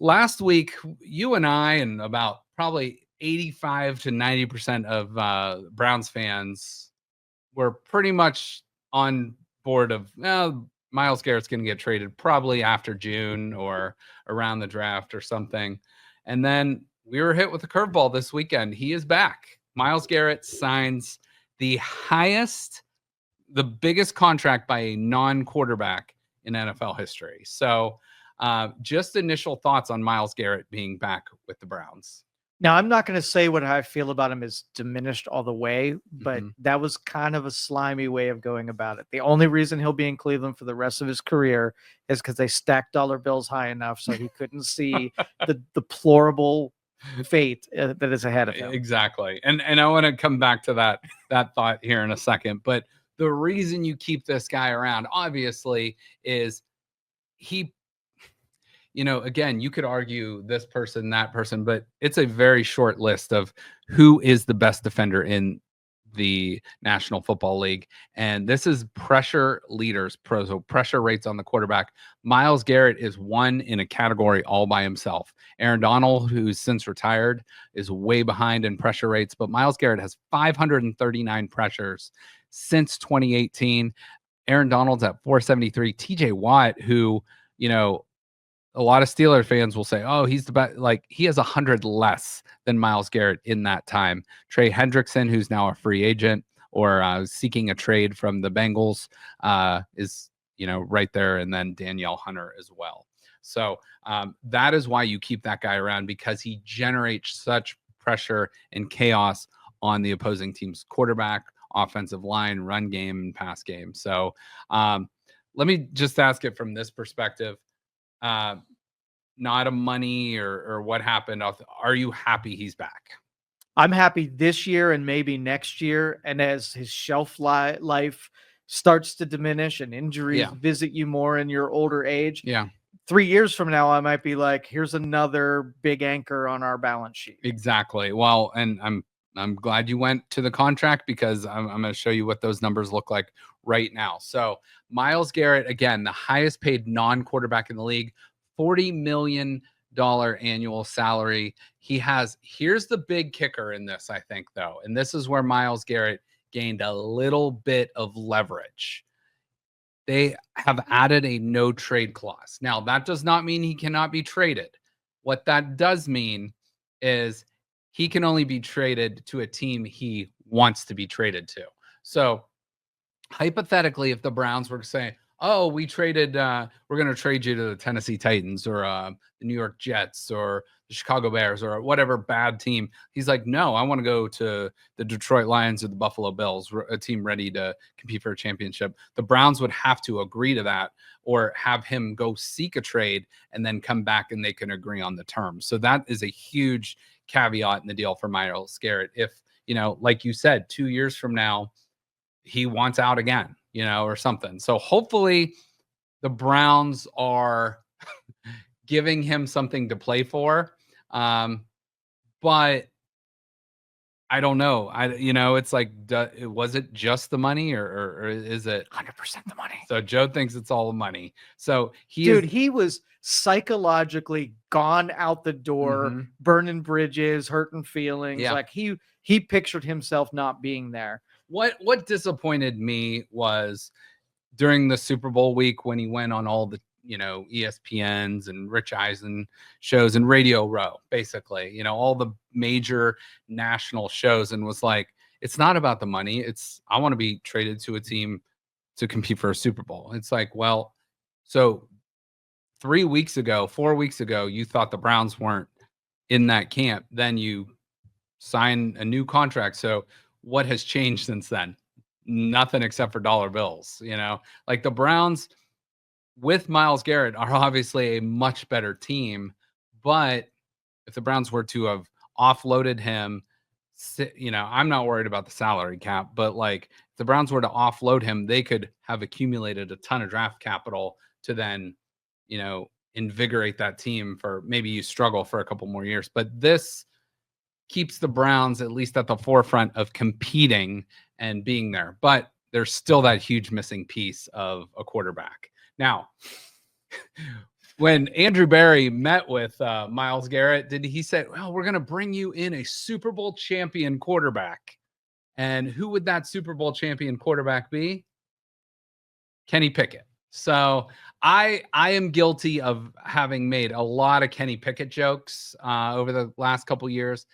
last week, you and I and about probably 85 to 90% of Browns fans were pretty much on board of Myles Garrett's going to get traded probably after June or around the draft or something. And then we were hit with a curveball this weekend. He is back. Myles Garrett signs the biggest contract by a non-quarterback in NFL history. So just initial thoughts on Myles Garrett being back with the Browns. Now, I'm not going to say what I feel about him is diminished all the way, but that was kind of a slimy way of going about it. The only reason he'll be in Cleveland for the rest of his career is because they stacked dollar bills high enough so he couldn't see the deplorable fate that is ahead of him. Exactly. And I want to come back to that thought here in a second. But the reason you keep this guy around, obviously, is he, again, you could argue this person, that person, but it's a very short list of who is the best defender in the National Football League. And this is pressure leaders, so pressure rates on the quarterback. Myles Garrett is one in a category all by himself. Aaron Donald, who's since retired, is way behind in pressure rates, but Myles Garrett has 539 pressures since 2018. Aaron Donald's at 473. TJ Watt, who, a lot of Steelers fans will say, oh, he's the best. Like, he has 100 less than Myles Garrett in that time. Trey Hendrickson, who's now a free agent or seeking a trade from the Bengals, is, right there. And then Danielle Hunter as well. So that is why you keep that guy around, because he generates such pressure and chaos on the opposing team's quarterback, offensive line, run game, and pass game. So let me just ask it from this perspective. Not a money or what happened. Are you happy he's back? I'm happy this year and maybe next year. And as his shelf life starts to diminish and injuries visit you more in your older age. 3 years from now, I might be like, here's another big anchor on our balance sheet. Exactly. Well, and I'm glad you went to the contract, because I'm going to show you what those numbers look like right now. So Myles Garrett, again, the highest paid non-quarterback in the league, $40 million annual salary. Here's the big kicker in this, I think, though. And this is where Myles Garrett gained a little bit of leverage. They have added a no trade clause. Now, that does not mean he cannot be traded. What that does mean is he can only be traded to a team he wants to be traded to. So hypothetically, if the Browns were to say, oh, we're going to trade you to the Tennessee Titans or the New York Jets or the Chicago Bears or whatever bad team, he's like, no, I want to go to the Detroit Lions or the Buffalo Bills, a team ready to compete for a championship. The Browns would have to agree to that or have him go seek a trade and then come back and they can agree on the terms. So that is a huge caveat in the deal for Myles Garrett. If, like you said, 2 years from now, he wants out again, or something. So hopefully the Browns are giving him something to play for. But I don't know. It's like, was it just the money or is it 100% the money? So Joe thinks it's all the money. So he was psychologically gone out the door, burning bridges, hurting feelings. Yeah. Like he pictured himself not being there. What disappointed me was during the Super Bowl week when he went on all the, ESPNs and Rich Eisen shows and Radio Row, basically, all the major national shows, and was like, it's not about the money. I want to be traded to a team to compete for a Super Bowl. It's like, well, so 4 weeks ago, you thought the Browns weren't in that camp. Then you sign a new contract. So what has changed since then? Nothing except for dollar bills, like the Browns with Myles Garrett are obviously a much better team. But if the Browns were to have offloaded him, I'm not worried about the salary cap, but like if the Browns were to offload him, they could have accumulated a ton of draft capital to then, invigorate that team for maybe you struggle for a couple more years. But this keeps the Browns at least at the forefront of competing and being there. But there's still that huge missing piece of a quarterback. Now, when Andrew Berry met with Myles Garrett, he say, well, we're going to bring you in a Super Bowl champion quarterback. And who would that Super Bowl champion quarterback be? Kenny Pickett. So I am guilty of having made a lot of Kenny Pickett jokes over the last couple years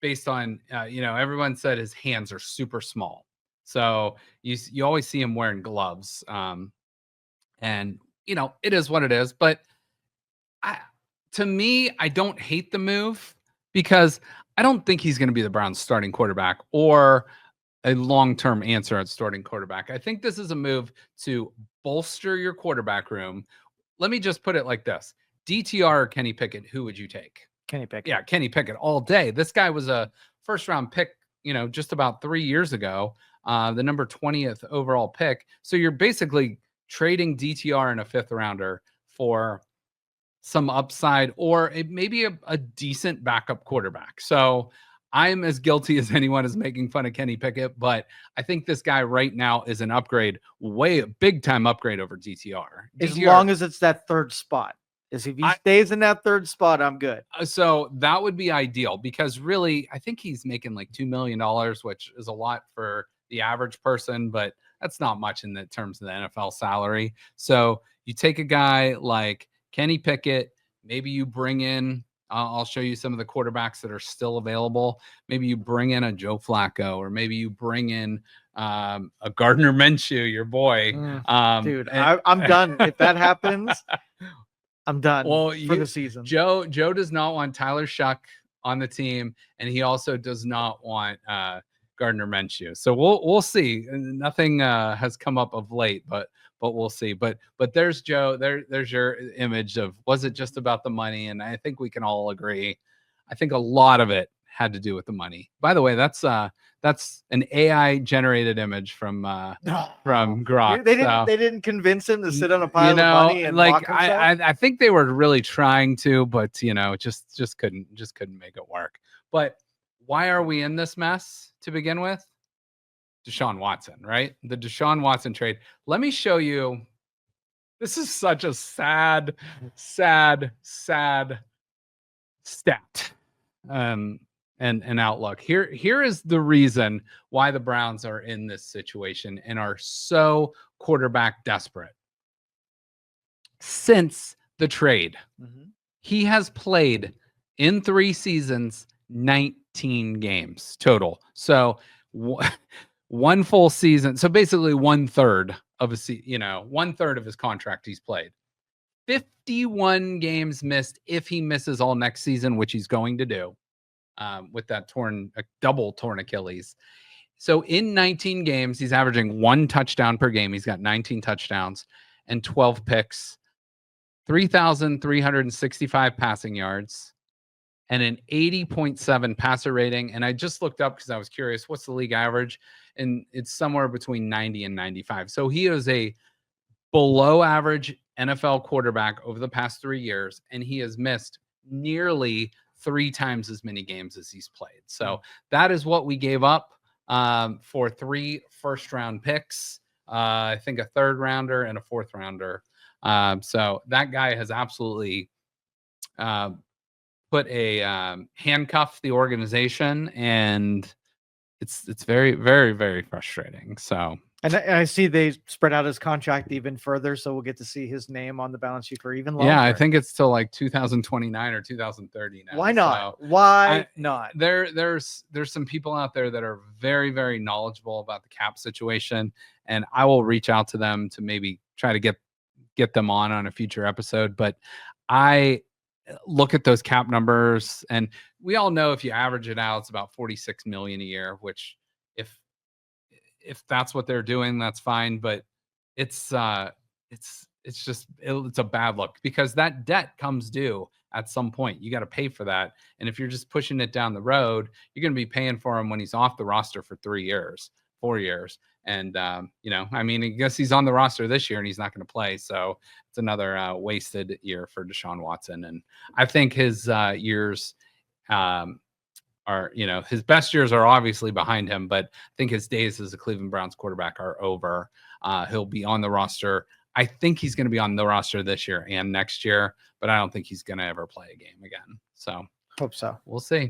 based on, everyone said his hands are super small. So you always see him wearing gloves. And, it is what it is. But to me, I don't hate the move because I don't think he's going to be the Browns starting quarterback or a long-term answer at starting quarterback. I think this is a move to bolster your quarterback room. Let me just put it like this. DTR or Kenny Pickett, who would you take? Kenny Pickett. Yeah, Kenny Pickett all day. This guy was a first-round pick, just about 3 years ago, the number 20th overall pick. So you're basically trading DTR in a fifth rounder for some upside or maybe a decent backup quarterback. So I'm as guilty as anyone is making fun of Kenny Pickett, but I think this guy right now is an upgrade, big time upgrade over DTR. As long as it's that third spot. If he stays in that third spot, I'm good. So that would be ideal because really, I think he's making like $2 million, which is a lot for the average person, but that's not much in the terms of the NFL salary. So you take a guy like Kenny Pickett, maybe you bring in, I'll show you some of the quarterbacks that are still available. Maybe you bring in a Joe Flacco, or maybe you bring in a Gardner Minshew, your boy. Dude, I'm done. If that happens, I'm done for the season. Joe does not want Tyler Shuck on the team, and he also does not want Gardner Minshew. So we'll see. Nothing has come up of late, but we'll see. But there's Joe. There's your image of, was it just about the money? And I think we can all agree. I think a lot of it had to do with the money. By the way, that's an AI generated image from Grok. They didn't convince him to sit on a pile of money and like I think they were really trying to, but just couldn't make it work. But why are we in this mess to begin with? Deshaun Watson, right? The Deshaun Watson trade. Let me show you. This is such a sad stat. And outlook. Here is the reason why the Browns are in this situation and are so quarterback desperate. Since the trade, he has played in 3 seasons 19 games total. So one full season. So basically 1/3 of one-third of his contract he's played. 51 games missed if he misses all next season, which he's going to do. With that double torn Achilles. So in 19 games, he's averaging 1 touchdown per game. He's got 19 touchdowns and 12 picks, 3,365 passing yards, and an 80.7 passer rating. And I just looked up because I was curious, what's the league average? And it's somewhere between 90 and 95. So he is a below average NFL quarterback over the past 3 years, and he has missed nearly 3 times as many games as he's played. So that is what we gave up for 3 first-round picks. I think a 3rd rounder and a 4th rounder. So that guy has absolutely put a handcuff the organization, and it's very, very, very frustrating. So. And I see they spread out his contract even further, so we'll get to see his name on the balance sheet for even longer. Yeah, I think it's till like 2029 or 2030 now. Why not? Why not? There's some people out there that are very, very knowledgeable about the cap situation, and I will reach out to them to maybe try to get them on a future episode. But I look at those cap numbers, and we all know if you average it out, it's about $46 million a year, which if that's what they're doing, that's fine. But it's a bad look because that debt comes due at some point. You got to pay for that. And if you're just pushing it down the road, you're going to be paying for him when he's off the roster for 3 years, 4 years. And, I guess he's on the roster this year and he's not going to play. So it's another wasted year for Deshaun Watson. And I think his years, his best years are obviously behind him, but I think his days as a Cleveland Browns quarterback are over. He'll be on the roster, I think he's going to be on the roster this year and next year, but I don't think he's going to ever play a game again. So Hope so. we'll see.